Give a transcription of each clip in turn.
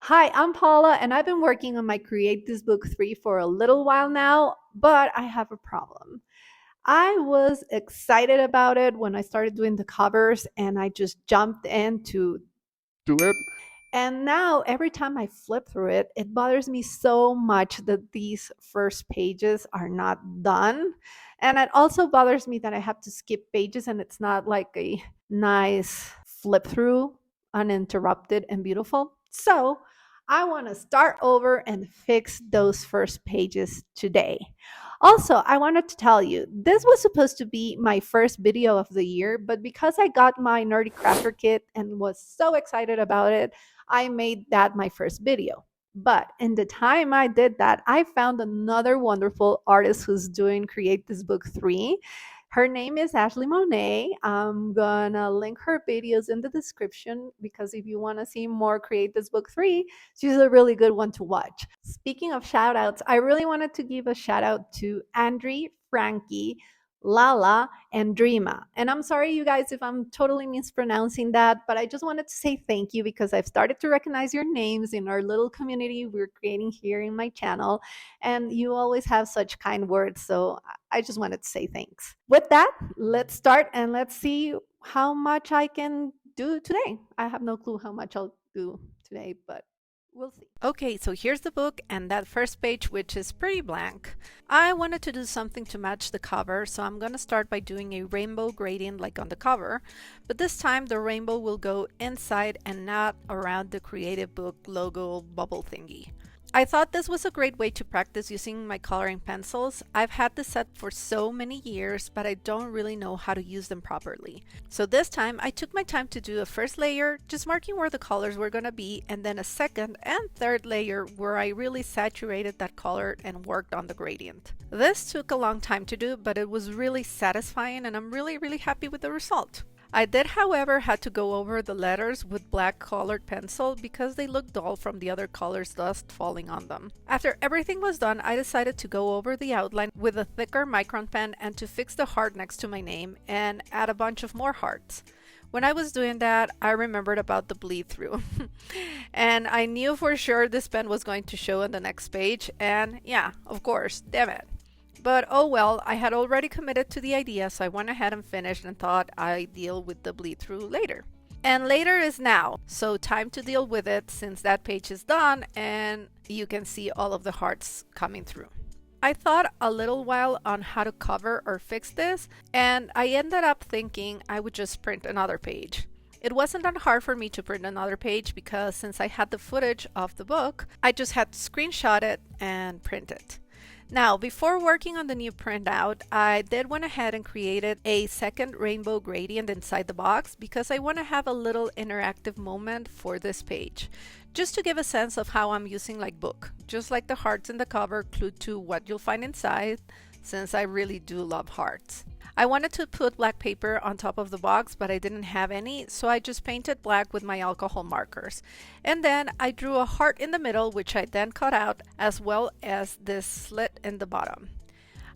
Hi, I'm Paula, and I've been working on my Create This Book 3 for a little while now, but I have a problem. I was excited about it when I started doing the covers, and I just jumped in to do it. And now, every time I flip through it, it bothers me so much that these first pages are not done. And it also bothers me that I have to skip pages, and it's not like a nice flip through, uninterrupted and beautiful. So, I want to start over and fix those first pages today. Also, I wanted to tell you this was supposed to be my first video of the year, but because I got my Nerdy Crafter kit and was so excited about it, I made that my first video. But in the time I did that, I found another wonderful artist who's doing Create This Book 3. Her name is Ashley Monet. I'm gonna link her videos in the description because if you want to see more Create This Book 3, she's a really good one to watch. Speaking of shout outs, I really wanted to give a shout out to Andre, Frankie, Lala, and Dreama. And I'm sorry, you guys, if I'm totally mispronouncing that, but I just wanted to say thank you because I've started to recognize your names in our little community we're creating here in my channel. And you always have such kind words. So I just wanted to say thanks. With that, let's start and let's see how much I can do today. I have no clue how much I'll do today, but we'll see. Okay, so here's the book and that first page, which is pretty blank. I wanted to do something to match the cover, so I'm going to start by doing a rainbow gradient like on the cover, but this time the rainbow will go inside and not around the Creative Book logo bubble thingy. I thought this was a great way to practice using my coloring pencils. I've had this set for so many years, but I don't really know how to use them properly. So this time I took my time to do a first layer, just marking where the colors were going to be, and then a second and third layer where I really saturated that color and worked on the gradient. This took a long time to do, but it was really satisfying and I'm really happy with the result. I did, however, had to go over the letters with black colored pencil because they looked dull from the other colors dust falling on them. After everything was done, I decided to go over the outline with a thicker micron pen and to fix the heart next to my name and add a bunch of more hearts. When I was doing that, I remembered about the bleed through. And I knew for sure this pen was going to show on the next page, and yeah, of course, damn it. But oh well, I had already committed to the idea, so I went ahead and finished and thought I'd deal with the bleed through later. And later is now, so time to deal with it since that page is done and you can see all of the hearts coming through. I thought a little while on how to cover or fix this, and I ended up thinking I would just print another page. It wasn't that hard for me to print another page because since I had the footage of the book, I just had to screenshot it and print it. Now, before working on the new printout, I did went ahead and created a second rainbow gradient inside the box because I want to have a little interactive moment for this page, just to give a sense of how I'm using like book, just like the hearts in the cover clue to what you'll find inside, since I really do love hearts. I wanted to put black paper on top of the box, but I didn't have any, so I just painted black with my alcohol markers. And then I drew a heart in the middle, which I then cut out, as well as this slit in the bottom.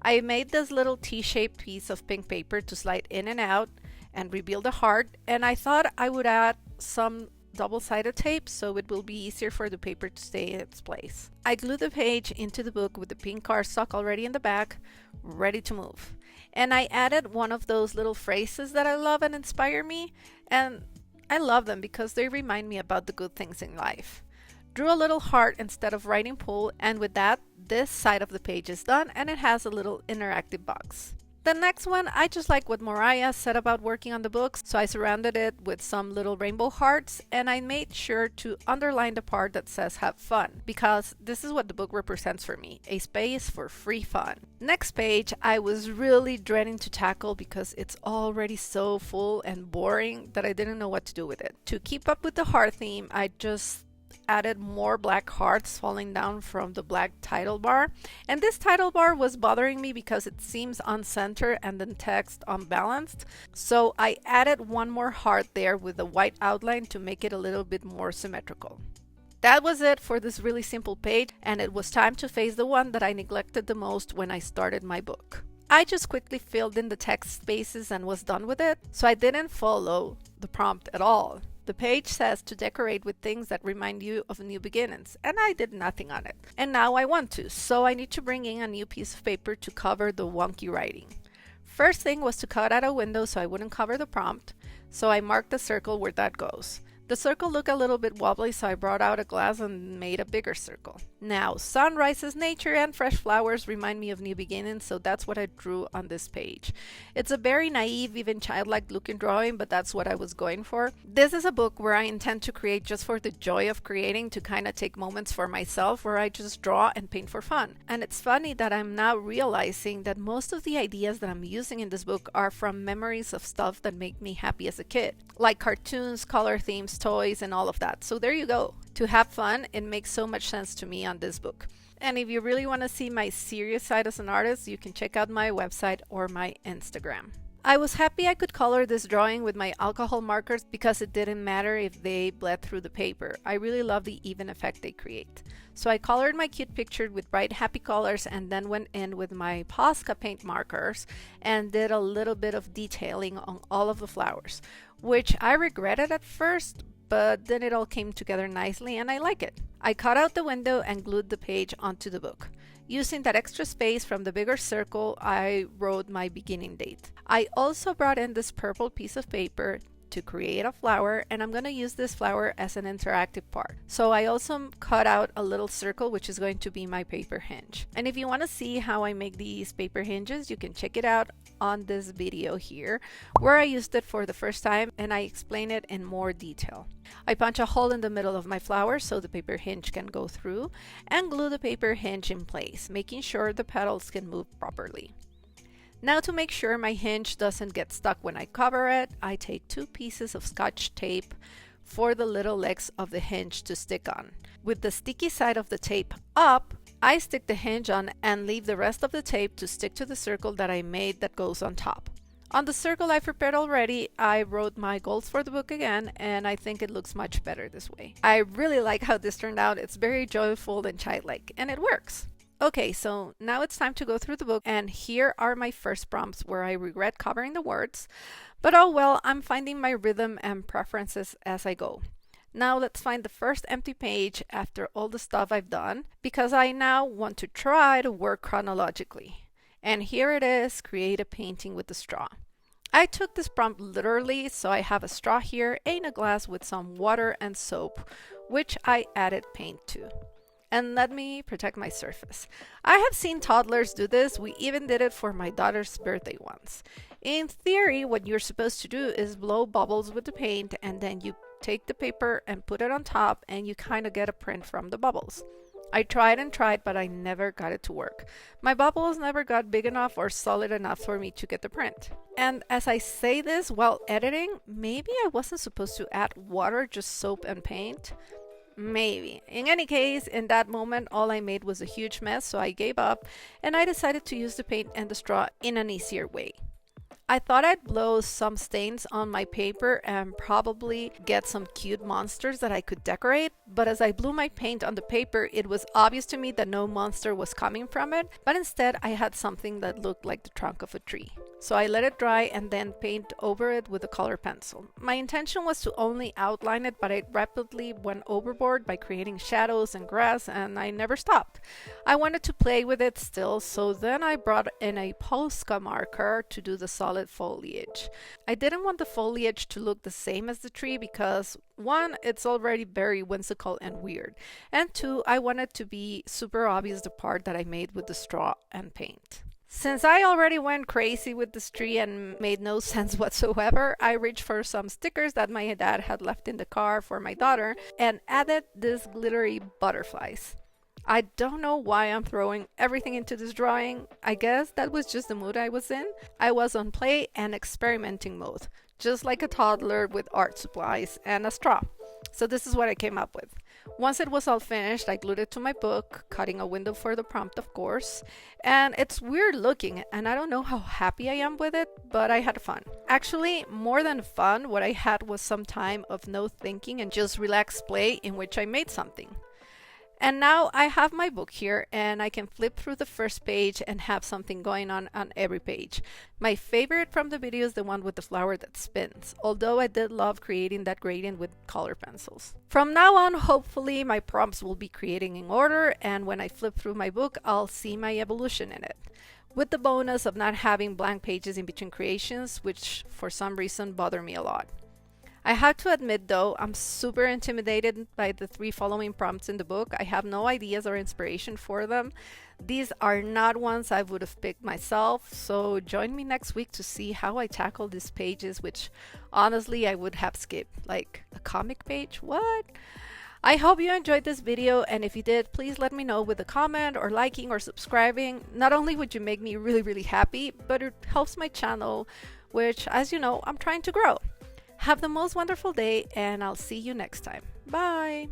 I made this little T-shaped piece of pink paper to slide in and out and reveal the heart, and I thought I would add some double-sided tape so it will be easier for the paper to stay in its place. I glued the page into the book with the pink cardstock already in the back, ready to move. And I added one of those little phrases that I love and inspire me, and I love them because they remind me about the good things in life. Drew a little heart instead of writing pull, and with that, this side of the page is done and it has a little interactive box. The next one, I just like what Mariah said about working on the books, so I surrounded it with some little rainbow hearts and I made sure to underline the part that says have fun, because this is what the book represents for me, a space for free fun. Next page, I was really dreading to tackle because it's already so full and boring that I didn't know what to do with it. To keep up with the heart theme, I just added more black hearts falling down from the black title bar, and this title bar was bothering me because it seems uncentered and the text unbalanced, so I added one more heart there with a white outline to make it a little bit more symmetrical. That was it for this really simple page, and it was time to face the one that I neglected the most when I started my book. I just quickly filled in the text spaces and was done with it, so I didn't follow the prompt at all. The page says to decorate with things that remind you of new beginnings, and I did nothing on it. And now I want to, so I need to bring in a new piece of paper to cover the wonky writing. First thing was to cut out a window so I wouldn't cover the prompt, so I marked the circle where that goes. The circle looked a little bit wobbly, so I brought out a glass and made a bigger circle. Now, sunrises, nature, and fresh flowers remind me of new beginnings, so that's what I drew on this page. It's a very naive, even childlike looking drawing, but that's what I was going for. This is a book where I intend to create just for the joy of creating, to kind of take moments for myself where I just draw and paint for fun. And it's funny that I'm now realizing that most of the ideas that I'm using in this book are from memories of stuff that make me happy as a kid, like cartoons, color themes, toys, and all of that. So there you go. To have fun, it makes so much sense to me on this book. And if you really want to see my serious side as an artist, you can check out my website or my Instagram. I was happy I could color this drawing with my alcohol markers because it didn't matter if they bled through the paper. I really love the even effect they create. So I colored my cute picture with bright happy colors and then went in with my Posca paint markers and did a little bit of detailing on all of the flowers, which I regretted at first, but then it all came together nicely and I like it. I cut out the window and glued the page onto the book. Using that extra space from the bigger circle, I wrote my beginning date. I also brought in this purple piece of paper to create a flower, and I'm going to use this flower as an interactive part. So I also cut out a little circle, which is going to be my paper hinge. And if you want to see how I make these paper hinges, you can check it out on this video here, where I used it for the first time and I explain it in more detail. I punch a hole in the middle of my flower so the paper hinge can go through, and glue the paper hinge in place, making sure the petals can move properly. Now, to make sure my hinge doesn't get stuck when I cover it, I take 2 pieces of Scotch tape for the little legs of the hinge to stick on. With the sticky side of the tape up, I stick the hinge on and leave the rest of the tape to stick to the circle that I made that goes on top. On the circle I prepared already, I wrote my goals for the book again, and I think it looks much better this way. I really like how this turned out. It's very joyful and childlike, and it works. Okay, so now it's time to go through the book, and here are my first prompts where I regret covering the words, but oh well, I'm finding my rhythm and preferences as I go. Now let's find the first empty page after all the stuff I've done, because I now want to try to work chronologically. And here it is, create a painting with the straw. I took this prompt literally, so I have a straw here and a glass with some water and soap, which I added paint to. And let me protect my surface. I have seen toddlers do this. We even did it for my daughter's birthday once. In theory, what you're supposed to do is blow bubbles with the paint, and then you take the paper and put it on top, and you kind of get a print from the bubbles. I tried and tried, but I never got it to work. My bubbles never got big enough or solid enough for me to get the print. And as I say this while editing, maybe I wasn't supposed to add water, just soap and paint. Maybe. In any case, in that moment, all I made was a huge mess, so I gave up and I decided to use the paint and the straw in an easier way. I thought I'd blow some stains on my paper and probably get some cute monsters that I could decorate, but as I blew my paint on the paper, it was obvious to me that no monster was coming from it, but instead I had something that looked like the trunk of a tree. So I let it dry and then paint over it with a color pencil. My intention was to only outline it, but I rapidly went overboard by creating shadows and grass, and I never stopped. I wanted to play with it still, so then I brought in a Posca marker to do the solid foliage. I didn't want the foliage to look the same as the tree because 1, it's already very whimsical and weird, and 2, I wanted to be super obvious the part that I made with the straw and paint. Since I already went crazy with this tree and made no sense whatsoever, I reached for some stickers that my dad had left in the car for my daughter and added these glittery butterflies. I don't know why I'm throwing everything into this drawing. I guess that was just the mood I was in. I was on play and experimenting mode, just like a toddler with art supplies and a straw. So this is what I came up with. Once it was all finished, I glued it to my book, cutting a window for the prompt, of course. And it's weird looking, and I don't know how happy I am with it, but I had fun. Actually, more than fun, what I had was some time of no thinking and just relaxed play in which I made something. And now I have my book here and I can flip through the first page and have something going on every page. My favorite from the video is the one with the flower that spins, although I did love creating that gradient with color pencils. From now on, hopefully my prompts will be creating in order, and when I flip through my book, I'll see my evolution in it, with the bonus of not having blank pages in between creations, which for some reason bother me a lot. I have to admit though, I'm super intimidated by the 3 following prompts in the book. I have no ideas or inspiration for them. These are not ones I would have picked myself, so join me next week to see how I tackle these pages, which honestly I would have skipped. Like a comic page? What? I hope you enjoyed this video, and if you did, please let me know with a comment or liking or subscribing. Not only would you make me really happy, but it helps my channel, which, as you know, I'm trying to grow. Have the most wonderful day, and I'll see you next time. Bye!